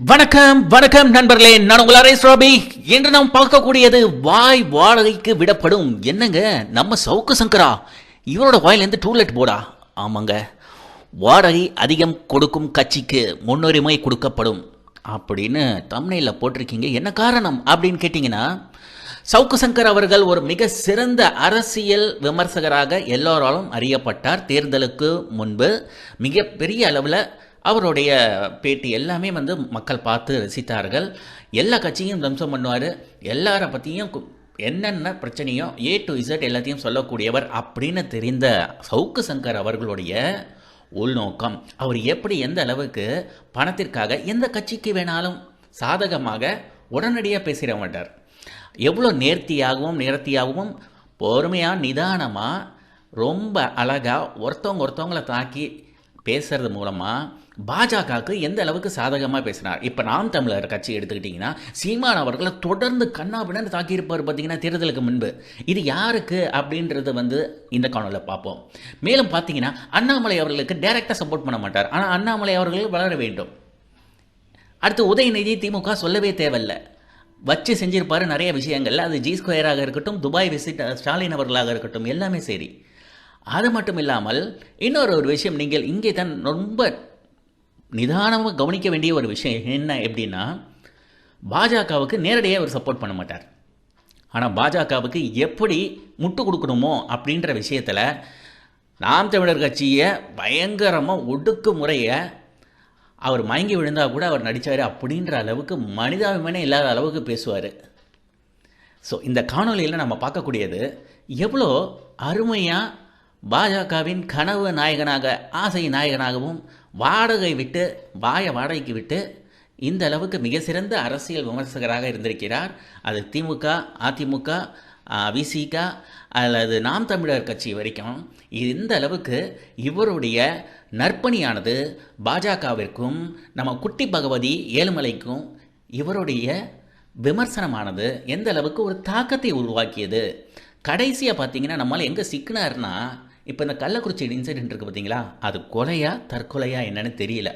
வணக்கம் வணக்கம் நண்பர்களே, நான் உங்கள் அரேஸ் ராபி. என்று நாம் பார்க்கக்கூடியது வாய் வாடகைக்கு விடப்படும். என்னங்க, நம்ம சவுக்கு சங்கரா இவரோட வாயிலேருந்து டூலெட் போடா. ஆமாங்க, வாடகை அதிகம் கொடுக்கும் கட்சிக்கு முன்னுரிமை கொடுக்கப்படும் அப்படின்னு தம்ப்நெயில்ல போட்டிருக்கீங்க. என்ன காரணம் அப்படின்னு கேட்டிங்கன்னா, சவுக்கு சங்கர் அவர்கள் ஒரு மிக சிறந்த அரசியல் விமர்சகராக எல்லோராலும் அறியப்பட்டார். தேர்தலுக்கு முன்பு மிகப்பெரிய அளவில் அவருடைய பேட்டி எல்லாமே மக்கள் பார்த்து ரசித்தார்கள். எல்லா கட்சியும் தம்சம் பண்ணுவார். எல்லாரை பற்றியும் என்னென்ன பிரச்சனையோ A to Z எல்லாத்தையும் சொல்லக்கூடியவர் அப்படின்னு தெரிந்த சவுக்கு சங்கர் அவர்களுடைய உள்நோக்கம், அவர் எப்படி எந்த அளவுக்கு பணத்திற்காக எந்த கட்சிக்கு வேணாலும் சாதகமாக உடனடியாக பேசிட மாட்டார். எவ்வளோ நேர்த்தியாகவும் பொறுமையாக நிதானமாக ரொம்ப அழகாக ஒருத்தவங்களை தாக்கி பேசுறது மூலமாக பாஜகவுக்கு எந்த அளவுக்கு சாதகமாக பேசினார். இப்போ நாம் தமிழர் கட்சி எடுத்துக்கிட்டிங்கன்னா, சீமான் அவர்களை தொடர்ந்து கண்ணாபின்னு தாக்கியிருப்பார் பார்த்தீங்கன்னா தேர்தலுக்கு முன்பு. இது யாருக்கு அப்படின்றது இந்த காணொலியில் பார்ப்போம். மேலும் பார்த்தீங்கன்னா, அண்ணாமலை அவர்களுக்கு டைரெக்டாக சப்போர்ட் பண்ண மாட்டார். ஆனால் அண்ணாமலை அவர்கள் வளர வேண்டும். அடுத்து உதயநிதி திமுக சொல்லவே தேவையில்லை, வச்சு செஞ்சிருப்பார் நிறைய விஷயங்கள். அது G2 இருக்கட்டும், துபாய் விசிட் ஸ்டாலின் அவர்களாக இருக்கட்டும், எல்லாமே சரி. அது மட்டும் இல்லாமல் இன்னொரு விஷயம், நீங்கள் இங்கே தான் ரொம்ப நிதானமாக கவனிக்க வேண்டிய ஒரு விஷயம் என்ன எப்படின்னா, பாஜகவுக்கு நேரடியாக அவர் சப்போர்ட் பண்ண மாட்டார். ஆனால் பாஜகவுக்கு எப்படி முட்டு கொடுக்கணுமோ அப்படின்ற விஷயத்தில் நாம் தமிழர் கட்சியை பயங்கரமாக ஒடுக்குமுறையை அவர் மயங்கி விழுந்தால் கூட அவர் நடித்தார் அப்படின்ற அளவுக்கு மனிதாபிமானம் இல்லாத அளவுக்கு பேசுவார். ஸோ இந்த காணொலியில் நம்ம பார்க்கக்கூடியது எவ்வளோ அருமையாக பாஜகவின் கனவு நாயகனாக, ஆசை நாயகனாகவும் வாடகைக்கு விட்டு இந்த அளவுக்கு மிக சிறந்த அரசியல் விமர்சகராக இருந்திருக்கிறார். அது திமுக, அதிமுக, விசிக அல்லது நாம் தமிழர் கட்சி வரைக்கும் இந்த அளவுக்கு இவருடைய நற்பணியானது பாஜகவிற்கும் நம்ம குட்டி பகவதி ஏழுமலைக்கும் இவருடைய விமர்சனமானது எந்த அளவுக்கு ஒரு தாக்கத்தை உருவாக்கியது. கடைசியாக பார்த்தீங்கன்னா, நம்மளால் எங்கே சிக்கினார்னா, இப்போ இந்த கள்ளக்குறிச்சி இன்சிடென்ட் இருக்குது பார்த்தீங்களா, அது கொலையா தற்கொலையா என்னன்னு தெரியல.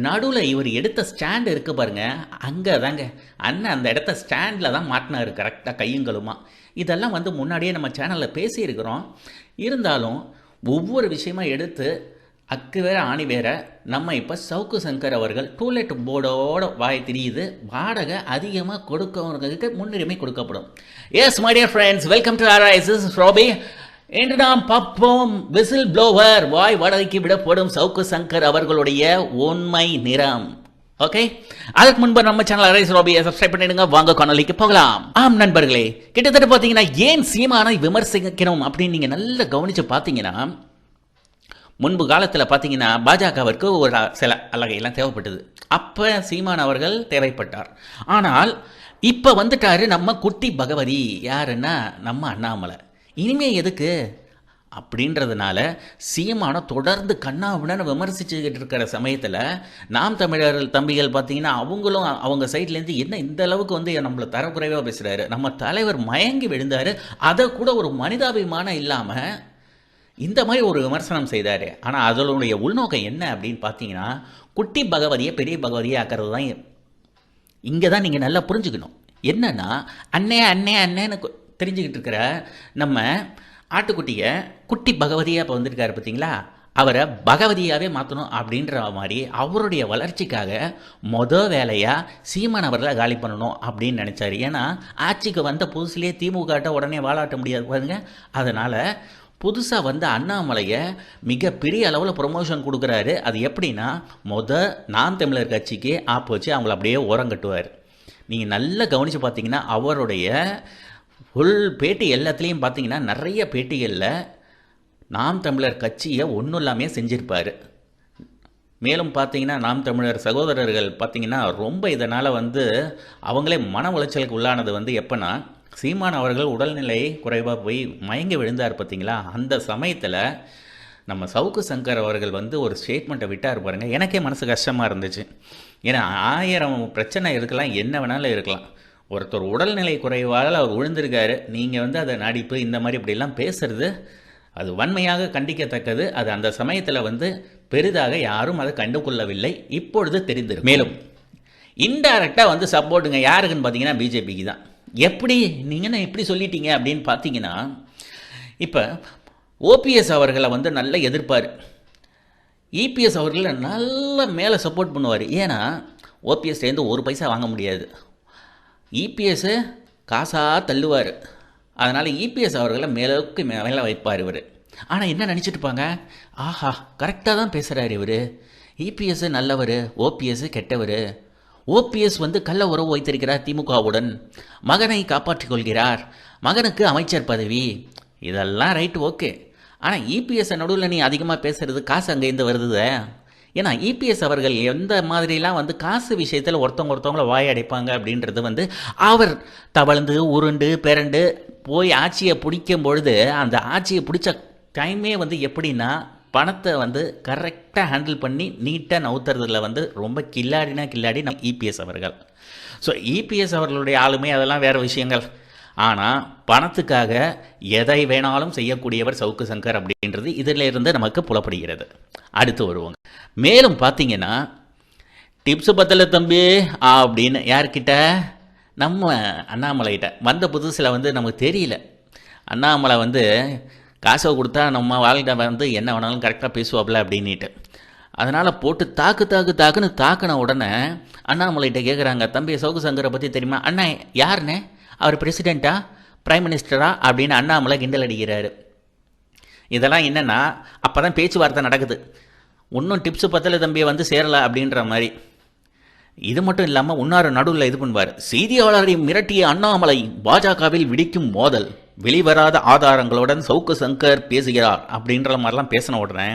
நடுவில் இவர் எடுத்த ஸ்டாண்ட் இருக்குது பாருங்கள், அங்கே தாங்க அண்ணன் அந்த இடத்த ஸ்டாண்டில் தான் மாட்டினார் கரெக்டாக கையுங்களுமா. இதெல்லாம் முன்னாடியே நம்ம சேனலில் பேசியிருக்கிறோம். இருந்தாலும் ஒவ்வொரு விஷயமா எடுத்து அக்கு வேற ஆணி வேற, நம்ம இப்போ சவுக்கு சங்கர் அவர்கள் டூலெட் போர்டோட வாய் தெரியுது. வாடகை அதிகமாக கொடுக்கவங்களுக்கு முன்னுரிமை கொடுக்கப்படும். Yes my dear friends, welcome to RIS ராபி. என்று நாம் பார்ப்போம் விசில் ப்ளோவர், வாய் வாடகைக்கு விடப்படும் சவுக்கு சங்கர் அவர்களுடைய உண்மை நிறம். ஓகே, அதுக்கு முன்பு நம்ம சேனல் RIS ராபியை சப்ஸ்கிரைப் பண்ணிடுங்க. வாங்க காணொலிக்கு போகலாம். ஆம் நண்பர்களே, கிட்டத்தட்ட பார்த்தீங்கன்னா ஏன் சீமானை விமர்சிக்கணும் அப்படின்னு நீங்கள் நல்லா கவனித்து பார்த்தீங்கன்னா, முன்பு காலத்தில் பார்த்தீங்கன்னா பாஜகவிற்கு ஒரு சில அழகையெல்லாம் தேவைப்பட்டது. அப்போ சீமான் அவர்கள் தேவைப்பட்டார். ஆனால் இப்போ வந்துட்டாரு நம்ம குட்டி பகவதி. யாருன்னா நம்ம அண்ணாமலை. இனிமே எதுக்கு அப்படின்றதுனால சீமானை தொடர்ந்து கண்ணாபின்னு விமர்சிச்சுக்கிட்டு இருக்கிற சமயத்தில் நாம் தமிழர் தம்பிகள் பார்த்தீங்கன்னா, அவங்களும் அவங்க சைட்லேருந்து என்ன இந்த அளவுக்கு நம்மளை தரக்குறைவாக பேசுகிறாரு, நம்ம தலைவர் மயங்கி விழுந்தார், அதை கூட ஒரு மனிதாபிமானம் இல்லாமல் இந்த மாதிரி ஒரு விமர்சனம் செய்தார். ஆனால் அதனுடைய உள்நோக்கம் என்ன அப்படின்னு பார்த்தீங்கன்னா, குட்டி பகவதியை பெரிய பகவதியை ஆக்கிறது தான். இங்கே தான் நீங்கள் நல்லா புரிஞ்சுக்கணும். என்னன்னா, அண்ணேன்னு தெரிஞ்சுக்கிட்டு இருக்கிற நம்ம ஆட்டுக்குட்டியை குட்டி பகவதியாக இப்போ வந்திருக்காரு பார்த்தீங்களா, அவரை பகவதியாகவே மாற்றணும் அப்படின்ற மாதிரி அவருடைய வளர்ச்சிக்காக வேலையாக சீமான் அவர்களை காலி பண்ணணும் அப்படின்னு நினச்சார். ஏன்னா ஆட்சிக்கு வந்த புதுசுலேயே திமுகட்ட உடனே வாழாட்ட முடியாது பாருங்க. அதனால் புதுசாக அண்ணாமலையை மிகப்பெரிய அளவில் ப்ரொமோஷன் கொடுக்குறாரு. அது எப்படின்னா, நாம் தமிழர் கட்சிக்கு ஆப்பு வச்சு அவங்கள அப்படியே ஓரங்கட்டுவார். நீங்கள் நல்லா கவனித்து பார்த்தீங்கன்னா, அவருடைய ஃபுல் பேட்டி எல்லாத்துலேயும் பார்த்தீங்கன்னா, நிறைய பேட்டிகளில் நாம் தமிழர் கட்சியை ஒன்றும் இல்லாமல் செஞ்சுருப்பார். மேலும் பார்த்தீங்கன்னா, நாம் தமிழர் சகோதரர்கள் பார்த்தீங்கன்னா ரொம்ப இதனால் அவங்களே மன உளைச்சலுக்கு உள்ளானது எப்போனா, சீமான் அவர்கள் உடல்நிலை குறைவாக போய் மயங்கி விழுந்தார் பார்த்தீங்களா. அந்த சமயத்தில் நம்ம சவுக்கு சங்கர் அவர்கள் ஒரு ஸ்டேட்மெண்ட்டை விட்டார் பாருங்க. எனக்கே மனசு கஷ்டமாக இருந்துச்சு. ஏன்னா 1000 பிரச்சனை இருக்கலாம், என்ன வேணாலும் இருக்கலாம். ஒருத்தர் உடல்நிலை குறைவால் அவர் விழுந்திருக்காரு, நீங்கள் அதை நடிப்பு இந்த மாதிரி இப்படிலாம் பேசுறது அது வன்மையாக கண்டிக்கத்தக்கது. அது அந்த சமயத்தில் பெரிதாக யாரும் அதை கண்டுகொள்ளவில்லை. இப்பொழுது தெரிந்திருக்கும். மேலும் இன்டைரக்டாக வந்து சப்போர்ட்டுங்க யாருக்குன்னு பார்த்தீங்கன்னா பிஜேபிக்கு தான். எப்படி நீங்கள் இப்படி சொல்லிட்டீங்க அப்படின்னு பார்த்தீங்கன்னா, இப்போ ஓபிஎஸ் அவர்களை வந்து நல்லா எதிர்ப்பார், இபிஎஸ் அவர்களை நல்லா மேலே சப்போர்ட் பண்ணுவார். ஏன்னா ஓபிஎஸ்லேருந்து ஒரு பைசா வாங்க முடியாது, இபிஎஸ்ஸு காசாக தள்ளுவார். அதனால் இபிஎஸ் அவர்களை மேலுக்கு மேலே வைப்பார் இவர். ஆனால் என்ன நினச்சிட்டுப்பாங்க, ஆஹா கரெக்டாக தான் பேசுகிறார் இவர், இபிஎஸ் நல்லவர், ஓபிஎஸ் கெட்டவர். ஓபிஎஸ் வந்து கள்ள உறவு வைத்திருக்கிறார் திமுகவுடன், மகனை காப்பாற்றிக் கொள்கிறார், மகனுக்கு அமைச்சர் பதவி, இதெல்லாம் ரைட்டு ஓகே. ஆனால் இபிஎஸ் நடுவில் நீ அதிகமாக பேசுகிறது காசு அங்கேருந்து வருது. ஏன்னா இபிஎஸ் அவர்கள் எந்த மாதிரிலாம் வந்து காசு விஷயத்தில் ஒருத்தவங்கள வாய் அடைப்பாங்க அப்படின்றது வந்து அவர் தவழ்ந்து உருண்டு பிறண்டு போய் ஆட்சியை பிடிக்கும் பொழுது அந்த ஆட்சியை பிடிச்ச டைமே வந்து எப்படின்னா பணத்தை வந்து கரெக்டாக ஹேண்டில் பண்ணி நீட்டாக நவுத்துறதுல வந்து ரொம்ப கில்லாடி நம்ம இபிஎஸ் அவர்கள். ஸோ இபிஎஸ் அவர்களுடைய ஆளுமை அதெல்லாம் வேறு விஷயங்கள். ஆனால் பணத்துக்காக எதை வேணாலும் செய்யக்கூடியவர் சவுக்கு சங்கர் அப்படின்றது இதில் இருந்து நமக்கு புலப்படுகிறது. அடுத்து வருவோங்க. மேலும் பார்த்தீங்கன்னா டிப்ஸு பத்தல தம்பி அப்படின்னு யார்கிட்ட, நம்ம அண்ணாமலைகிட்ட வந்த புதுசில் வந்து நமக்கு தெரியல, அண்ணாமலை வந்து காசை கொடுத்தா நம்ம வாழ்க்கை வந்து என்ன வேணாலும் கரெக்டாக பேசுவாப்ல அப்படின்ட்டு. அதனால் போட்டு தாக்குன்னு தாக்குன உடனே அண்ணாமலைகிட்ட கேட்குறாங்க, தம்பி சவுக்கு சங்கரை பற்றி தெரியுமா? அண்ணா யாருண்ணே, அவர் பிரசிடெண்ட்டா பிரைம் மினிஸ்டரா அப்படின்னு அண்ணாமலை கிண்டல் அடிக்கிறாரு. இதெல்லாம் என்னென்னா அப்போ தான் பேச்சுவார்த்தை நடக்குது, இன்னும் டிப்ஸு பத்தல தம்பியை வந்து சேரலை அப்படின்ற மாதிரி. இது மட்டும் இல்லாமல் உன்னார நடுவில் இது பண்ணுவார், செய்தியாளரை மிரட்டிய அண்ணாமலை பாஜகவில் விடிக்கும் மோதல், வெளிவராத ஆதாரங்களுடன் சவுக்கு சங்கர் பேசுகிறார் அப்படின்ற மாதிரிலாம் பேசின உடனே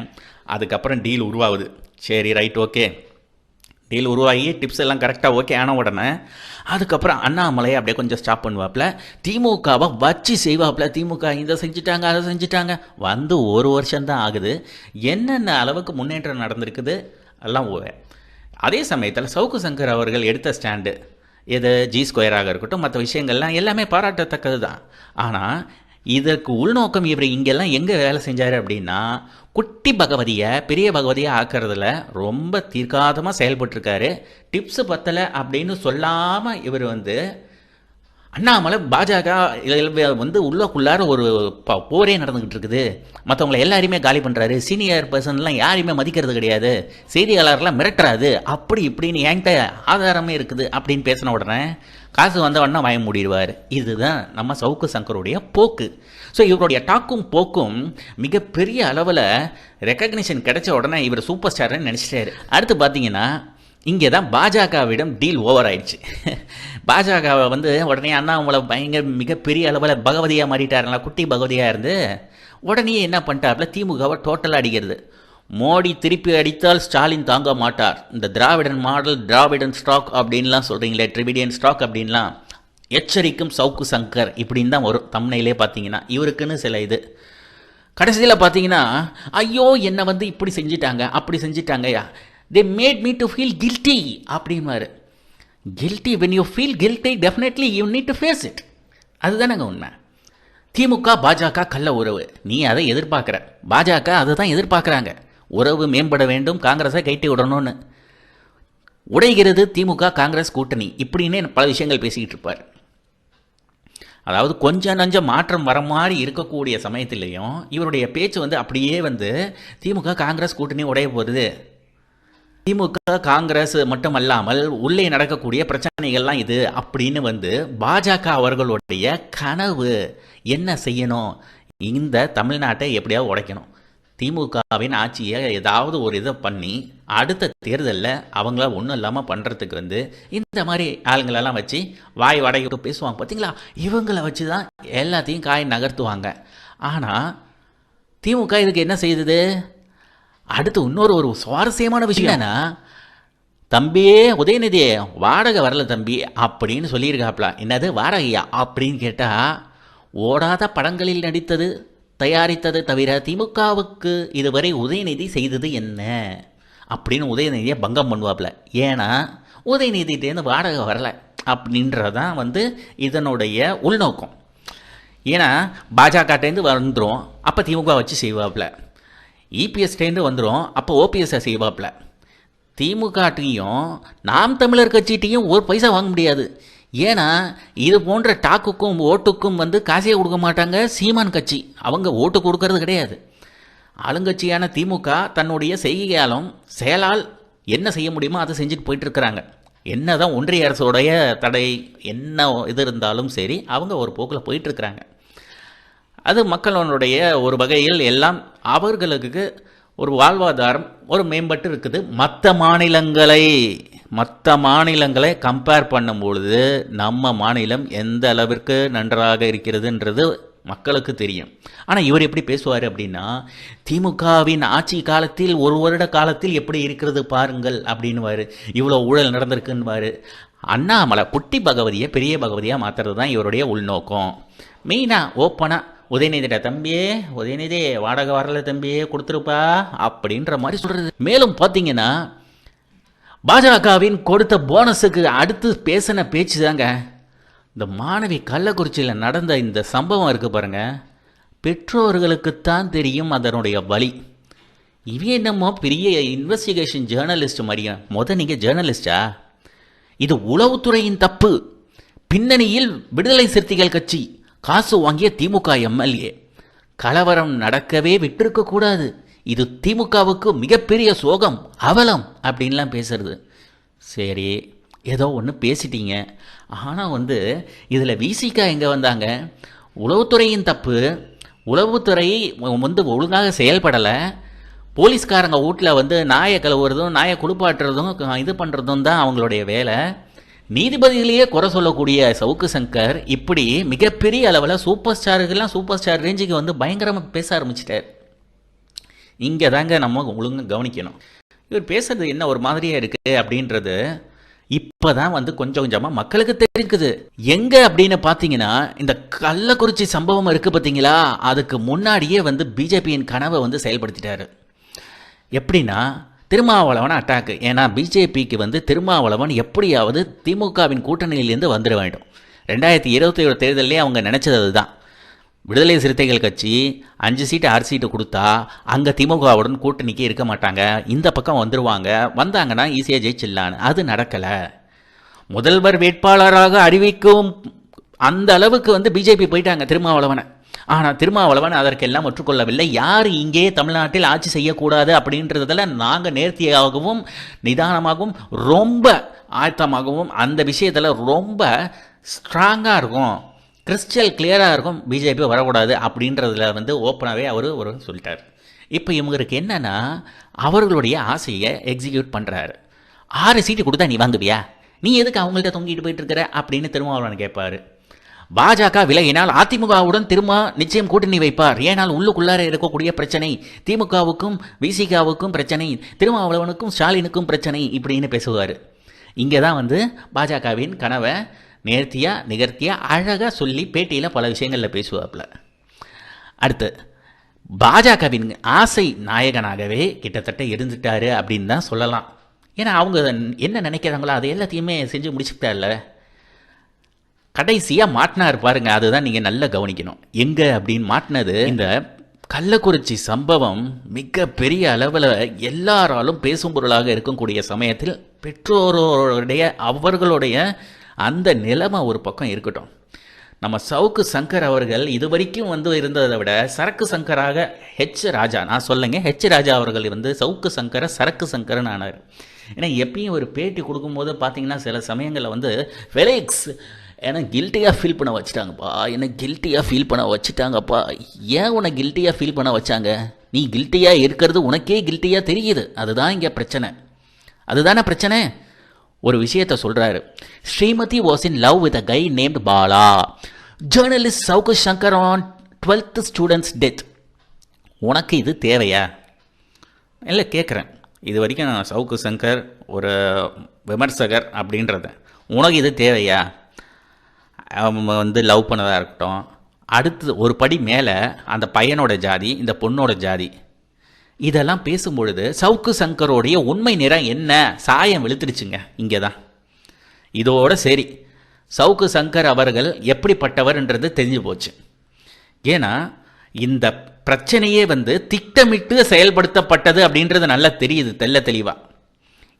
அதுக்கப்புறம் டீல் உருவாகுது. சரி ரைட் ஓகே, டீல் உருவாகி டிப்ஸ் எல்லாம் கரெக்டாக ஓகே ஆன உடனே அதுக்கப்புறம் அண்ணாமலையை அப்படியே கொஞ்சம் ஸ்டாப் பண்ணுவாப்பில், திமுகவை வச்சு செய்வாப்பில். திமுக இதை செஞ்சுட்டாங்க அதை செஞ்சுட்டாங்க, வந்து ஒரு வருஷம்தான் ஆகுது, என்னென்ன அளவுக்கு முன்னேற்றம் நடந்திருக்குது எல்லாம் ஓவே. அதே சமயத்தில் சவுக்கு சங்கர் அவர்கள் எடுத்த ஸ்டாண்டு எது G2 இருக்கட்டும் மற்ற விஷயங்கள்லாம் எல்லாமே பாராட்டத்தக்கது தான். ஆனால் இதற்கு உள்நோக்கம் இவர் இங்கெல்லாம் எங்கே வேலை செஞ்சார் அப்படின்னா, குட்டி பகவதியை பெரிய பகவதியாக ஆக்கிறதுல ரொம்ப தீர்க்காதமாக செயல்பட்டுருக்காரு. டிப்ஸு பத்தலை அப்படின்னு சொல்லாமல் இவர் வந்து அண்ணாமலை பாஜக வந்து உள்ளக்குள்ளார ஒரு போரே நடந்துக்கிட்டு இருக்குது, மற்றவங்களை எல்லாரையுமே காலி பண்ணுறாரு, சீனியர் பர்சன்லாம் யாரையுமே மதிக்கிறது கிடையாது, செய்தியாளர்லாம் மிரட்டுறாது, அப்படி இப்படின்னு என்கிட்ட ஆதாரமே இருக்குது அப்படின்னு பேசின உடனே காசு வந்த உடனே வாய மூடிடுவார். இதுதான் நம்ம சவுக்கு சங்கருடைய போக்கு. ஸோ இவருடைய டாக்கும் போக்கும் மிகப்பெரிய அளவில் ரெக்கக்னிஷன் கிடைச்ச உடனே இவர் சூப்பர் ஸ்டார்னு நினச்சிட்டாரு. அடுத்து பார்த்தீங்கன்னா இங்கே தான் பாஜகவிடம் டீல் ஓவர் ஆயிடுச்சு. பாஜகவை வந்து உடனே அண்ணாமலை பயங்கர மிகப்பெரிய அளவில் பகவதியாக மாறிட்டாருங்களா, குட்டி பகவதியாக இருந்து உடனே என்ன பண்ணிட்டார்ல, திமுகவை டோட்டலாக அடிக்கிறது. மோடி திருப்பி அடித்தால் ஸ்டாலின் தாங்க மாட்டார், இந்த திராவிடன் மாடல் திராவிடன் ஸ்டாக் அப்படின்லாம் சொல்கிறீங்களே, ட்ரிபிடியன் ஸ்டாக் அப்படின்லாம் எச்சரிக்கும் சவுக்கு சங்கர் இப்படின்னு தான் வரும் தம்ப்நெயிலே பார்த்தீங்கன்னா. இவருக்குன்னு சில இது கடைசியில் பார்த்தீங்கன்னா, ஐயோ என்னை வந்து இப்படி செஞ்சிட்டாங்க அப்படி செஞ்சிட்டாங்கயா, they made me to feel guilty அப்படின்வாரு. guilty, when you feel guilty definitely you need to face it. அதுதானங்க உண்மை. திமுக பாஜக கள்ள உறவு, நீ அதை எதிர்பார்க்குற, பாஜக அதை தான் எதிர்பார்க்குறாங்க, உறவு மேம்பட வேண்டும், காங்கிரஸை கைட்டி விடணும்னு. உடைகிறது திமுக காங்கிரஸ் கூட்டணி இப்படின்னே பல விஷயங்கள் பேசிக்கிட்டு இருப்பார். அதாவது கொஞ்சம் நஞ்சம் மாற்றம் வர மாதிரி இருக்கக்கூடிய சமயத்திலையும் இவருடைய பேச்சு வந்து அப்படியே வந்து திமுக காங்கிரஸ் கூட்டணி உடைய போகுது, திமுக காங்கிரஸ் மட்டுமல்லாமல் உள்ளே நடக்கக்கூடிய பிரச்சனைகள்லாம் இது அப்படின்னு வந்து பாஜக அவர்களுடைய கனவு என்ன செய்யணும், இந்த தமிழ்நாட்டை எப்படியாவது உடைக்கணும், திமுகவின் ஆட்சியை ஏதாவது ஒரு இதை பண்ணி அடுத்த தேர்தலில் அவங்கள ஒன்றும் இல்லாமல் பண்ணுறதுக்கு வந்து இந்த மாதிரி ஆளுங்களெல்லாம் வச்சு வாய் வடையிட்டு பேசுவாங்க பார்த்தீங்களா, இவங்களை வச்சு தான் எல்லாத்தையும் காய் நகர்த்துவாங்க. ஆனால் திமுக இதுக்கு என்ன செய்யுது? அடுத்து இன்னொரு சுவாரஸ்யமான விஷயம் என்னன்னா, தம்பியே உதயநிதியே வாடகை வரல தம்பி அப்படின்னு சொல்லியிருக்காப்ல. என்னது வாடகையா அப்படின்னு கேட்டால், ஓடாத படங்களில் நடித்தது தயாரித்தது தவிர திமுகவுக்கு இதுவரை உதயநிதி செய்தது என்ன அப்படின்னு உதயநிதியை பங்கம் பண்ணுவாப்ல. ஏன்னா உதயநிதிட்டேருந்து வாடகை வரலை அப்படின்றதான் வந்து இதனுடைய உள்நோக்கம். ஏன்னா பாஜகட்டேருந்து வந்துடும், அப்போ திமுக வச்சு செய்வாப்ல, இபிஎஸ்டேருந்து வந்துடும், அப்போ ஓபிஎஸ்ஸை செய்வாப்ல, திமுகட்டையும் நாம் தமிழர் கட்சிகிட்டையும் ஒரு பைசா வாங்க முடியாது. ஏன்னா இது போன்ற டாக்குக்கும் ஓட்டுக்கும் வந்து காசே கொடுக்க மாட்டாங்க சீமான் கட்சி. அவங்க ஓட்டு கொடுக்கறது கிடையாது. ஆளுங்கட்சியான திமுக தன்னுடைய செய்கையாலும் செயலால் என்ன செய்ய முடியுமோ அதை செஞ்சுட்டு போயிட்டு இருக்கிறாங்க. என்னதான் ஒன்றிய அரசுடைய தடை என்ன இது இருந்தாலும் சரி, அவங்க ஒரு போக்கில் போயிட்டுருக்கிறாங்க. அது மக்களுடைய ஒரு வகையில் எல்லாம் அவர்களுக்கு ஒரு வாழ்வாதாரம் ஒரு மேம்பட்டு இருக்குது. மற்ற மாநிலங்களை கம்பேர் பண்ணும்பொழுது நம்ம மாநிலம் எந்த அளவிற்கு நன்றாக இருக்கிறதுன்றது மக்களுக்கு தெரியும். ஆனால் இவர் எப்படி பேசுவார் அப்படின்னா, திமுகவின் ஆட்சி காலத்தில் ஒரு வருட காலத்தில் எப்படி இருக்கிறது பாருங்கள் அப்படின்னுவார். இவ்வளோ ஊழல் நடந்திருக்குன்னுவார். அண்ணாமலை குட்டி பகவதியை பெரிய பகவதியாக மாற்றுறது தான் இவருடைய உள்நோக்கம். மெயினாக ஓப்பனாக உதயநிதிட தம்பியே, உதயநிதி வாடகை வரல தம்பியே கொடுத்துருப்பா அப்படின்ற மாதிரி சொல்கிறது. மேலும் பார்த்தீங்கன்னா பாஜகவின் கொடுத்த போனஸுக்கு அடுத்து பேசின பேச்சு தாங்க இந்த மாணவி கள்ளக்குறிச்சியில் நடந்த இந்த சம்பவம் இருக்குது பாருங்க. பெற்றோர்களுக்குத்தான் தெரியும் அதனுடைய வலி. இவன் என்னமோ பெரிய இன்வெஸ்டிகேஷன் ஜேர்னலிஸ்ட் மாதிரியா? நீங்கள் ஜேர்னலிஸ்டா? இது உளவுத்துறையின் தப்பு. பின்னணியில் விடுதலை சிறுத்தைகள் கட்சி, காசு வாங்கிய திமுக எம்எல்ஏ. கலவரம் நடக்கவே விட்டிருக்க கூடாது. இது திமுகவுக்கு மிகப்பெரிய சோகம், அவலம் அப்படின்லாம் பேசுறது. சரி, ஏதோ ஒன்று பேசிட்டீங்க. ஆனால் வந்து இதில் விசிகா எங்கே வந்தாங்க? உளவுத்துறையின் தப்பு. உளவுத்துறை வந்து ஒழுங்காக செயல்படலை. போலீஸ்காரங்க வீட்டில் வந்து நாயை கழுவுறதும் நாயை குளிப்பாட்டுறதும் இது பண்ணுறதும் தான் அவங்களுடைய வேலை. நீதிபதிகளையே குறை சொல்லக்கூடிய சவுக்கு சங்கர் இப்படி மிகப்பெரிய அளவில் சூப்பர் ஸ்டார் ரேஞ்சுக்கு வந்து பயங்கரமாக பேச ஆரம்பிச்சிட்டார். இங்கே தாங்க நம்ம ஒழுங்காக கவனிக்கணும். இவர் பேசுறது என்ன ஒரு மாதிரியாக இருக்குது அப்படின்றது இப்போ தான் வந்து கொஞ்சம் கொஞ்சமாக மக்களுக்கு தெரிஞ்சுக்குது. எங்கே அப்படின்னு பார்த்தீங்கன்னா, இந்த கள்ளக்குறிச்சி சம்பவம் இருக்குது பார்த்தீங்களா, அதுக்கு முன்னாடியே வந்து பிஜேபியின் கனவை வந்து செயல்படுத்திட்டாரு. எப்படின்னா, திருமாவளவன் அட்டாக்கு. ஏன்னா பிஜேபிக்கு வந்து திருமாவளவன் எப்படியாவது திமுகவின் கூட்டணியிலேருந்து வந்துட வேண்டும். 2027 தேர்தலே அவங்க நினச்சது அதுதான். விடுதலை சிறுத்தைகள் கட்சி 5 சீட்டு 6 சீட்டு கொடுத்தா அங்கே திமுகவுடன் கூட்டணிக்கு இருக்க மாட்டாங்க, இந்த பக்கம் வந்துடுவாங்க. வந்தாங்கன்னா ஈஸியாக ஜெயிச்சிடலான்னு. அது நடக்கலை. முதல்வர் வேட்பாளராக அறிவிக்கும் அந்த அளவுக்கு வந்து பிஜேபி போயிட்டாங்க திருமாவளவனை. ஆனால் திருமாவளவன் அதற்கெல்லாம் ஒற்றுக்கொள்ளவில்லை. யார் இங்கே தமிழ்நாட்டில் ஆட்சி செய்யக்கூடாது அப்படின்றதில் நாங்கள் நேர்த்தியாகவும் நிதானமாகவும் ரொம்ப ஆயத்தமாகவும் அந்த விஷயத்தில் ரொம்ப ஸ்ட்ராங்காக இருக்கும், கிறிஸ்டல் கிளியராக இருக்கும். பிஜேபி வரக்கூடாது அப்படின்றதுல வந்து ஓப்பனாகவே அவர் ஒரு சொல்லிட்டார். இப்போ இவங்களுக்கு என்னென்னா, அவர்களுடைய ஆசையை எக்ஸிக்யூட் பண்ணுறாரு. 6 சீட்டு கொடுத்தா நீ வாங்குவியா? நீ எதுக்கு அவங்கள்ட்ட தொங்கிட்டு போயிட்டு இருக்கிற அப்படின்னு திருமாவளவன் கேட்பார். பாஜக விலகினால் அதிமுகவுடன் திரும்ப நிச்சயம் கூட்டணி வைப்பார். ஏனால் உள்ளுக்குள்ளார இருக்கக்கூடிய பிரச்சனை, திமுகவுக்கும் விசிகாவுக்கும் பிரச்சனை, திருமாவளவனுக்கும் ஸ்டாலினுக்கும் பிரச்சனை இப்படின்னு பேசுவார். இங்கே தான் வந்து பாஜகவின் கனவை நேர்த்தியாக நிகர்த்தியாக அழகாக சொல்லி பேட்டியில் பல விஷயங்களில் பேசுவாப்புல. அடுத்து பாஜகவின் ஆசை நாயகனாகவே கிட்டத்தட்ட இருந்துட்டாரு அப்படின்னு தான் சொல்லலாம். ஏன்னா அவங்க என்ன நினைக்கிறாங்களோ அதை எல்லாத்தையுமே செஞ்சு முடிச்சுக்கிட்டார்ல. கடைசியாக மாட்டினார் பாருங்க, அதுதான் நீங்கள் நல்லா கவனிக்கணும். எங்கே அப்படின்னு மாட்டினது, இந்த கள்ளக்குறிச்சி சம்பவம் மிக பெரிய அளவில் எல்லாராலும் பேசும் பொருளாக இருக்கக்கூடிய சமயத்தில் பெற்றோருடைய அவர்களுடைய அந்த நிலைமை ஒரு பக்கம் இருக்கட்டும். நம்ம சவுக்கு சங்கர் அவர்கள் இது வரைக்கும் வந்து இருந்ததை விட சரக்கு சங்கராக ராஜா, நான் சொல்லுங்க ராஜா அவர்கள் வந்து சவுக்கு சங்கரை சரக்கு சங்கரன் ஆனார். ஏன்னா எப்பயும் ஒரு பேட்டி கொடுக்கும்போது பார்த்தீங்கன்னா சில சமயங்களில் வந்து ஃபெலிக்ஸ் என்னை கில்ட்டியாக ஃபீல் பண்ண வச்சுட்டாங்கப்பா, ஏன் உன்னை கில்ட்டியாக ஃபீல் பண்ண வச்சாங்க? நீ கில்ட்டியாக இருக்கிறது உனக்கே கில்ட்டியாக தெரியுது. அதுதான் இங்கே பிரச்சனை. அதுதானே பிரச்சனை. ஒரு விஷயத்தை சொல்கிறாரு. Srimathi was in love with a guy named Bala. Journalist Savukku Shankar on 12th students death. உனக்கு இது தேவையா? இல்லை கேட்குறேன். இது வரைக்கும் நான் சவுக்கு சங்கர் ஒரு விமர்சகர் அப்படின்றத, உனக்கு இது தேவையா? வந்து லவ் பண்ணதாக இருக்கட்டும், அடுத்து ஒரு படி மேலே அந்த பையனோட ஜாதி, இந்த பொண்ணோட ஜாதி, இதெல்லாம் பேசும்பொழுது சவுக்கு சங்கரோடைய உண்மை நிறம் என்ன? சாயம் வெளுத்துடுச்சுங்க. இங்கே தான் இதோட சரி, சவுக்கு சங்கர் அவர்கள் எப்படிப்பட்டவர்ன்றது தெரிஞ்சு போச்சு. ஏன்னா இந்த பிரச்சனையே வந்து திட்டமிட்டு செயல்படுத்தப்பட்டது அப்படின்றது நல்லா தெரியுது தெல்ல தெளிவாக.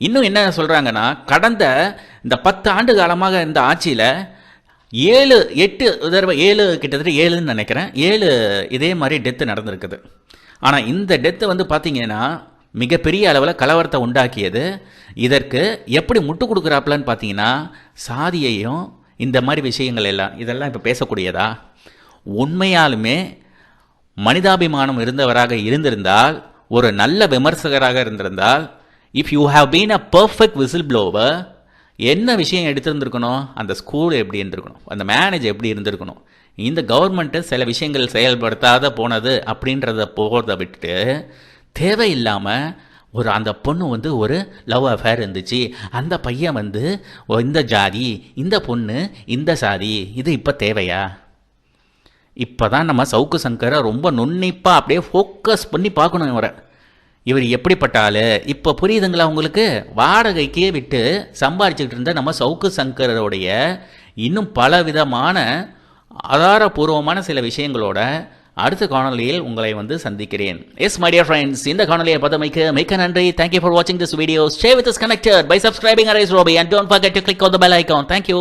இன்னும் என்ன சொல்கிறாங்கன்னா, கடந்த இந்த 10 ஆண்டு காலமாக இந்த ஆட்சியில் 7 8 தடவை 7 கிட்டத்தட்ட 7ன்னு நினைக்கிறேன் 7 இதே மாதிரி டெத்து நடந்திருக்குது. ஆனால் இந்த டெத்து வந்து பார்த்தீங்கன்னா மிகப்பெரிய அளவில் கலவரத்தை உண்டாக்கியது. இதற்கு எப்படி முட்டு கொடுக்குறாப்புலன்னு பார்த்தீங்கன்னா, சாதியையும் இந்த மாதிரி விஷயங்கள் இதெல்லாம் இப்போ பேசக்கூடியதா? உண்மையாலுமே மனிதாபிமானம் இருந்தவராக இருந்திருந்தால், ஒரு நல்ல விமர்சகராக இருந்திருந்தால், if you have been a perfect whistle blower, என்ன விஷயம் எடுத்திருந்துருக்கணும்? அந்த ஸ்கூல் எப்படி இருந்திருக்கணும், அந்த மேனேஜ் எப்படி இருந்திருக்கணும், இந்த கவர்மெண்ட்டு சில விஷயங்கள் செயல்படுத்தாத போனது அப்படின்றத போகிறத விட்டுட்டு, தேவையில்லாமல் அந்த பொண்ணு வந்து ஒரு லவ் அஃபேர் இருந்துச்சு, அந்த பையன் வந்து இந்த ஜாதி, இந்த பொண்ணு இந்த சாதி, இது இப்போ தேவையா? இப்போ தான் நம்ம சவுக்கு சங்கரை ரொம்ப நுண்ணிப்பாக அப்படியே ஃபோக்கஸ் பண்ணி பார்க்கணும். இவர் எப்படிப்பட்ட ஆள் இப்போ புரியுதுங்களா உங்களுக்கு? வாடகைக்கே விட்டு சம்பாரிச்சுக்கிட்டு இருந்த நம்ம சவுக்கு சங்கரோடைய இன்னும் பல விதமான ஆதாரபூர்வமான சில விஷயங்களோட அடுத்த காணொலியில் உங்களை வந்து சந்திக்கிறேன். எஸ் மை டியர் ஃப்ரெண்ட்ஸ், இந்த காணொலியை பார்த்தமைக்கு மிக்க நன்றி. தேங்க்யூ ஃபார் வாட்சிங் this video. Stay with us connected by subscribing Arise Robbie and don't forget to click on the bell icon. Thank you.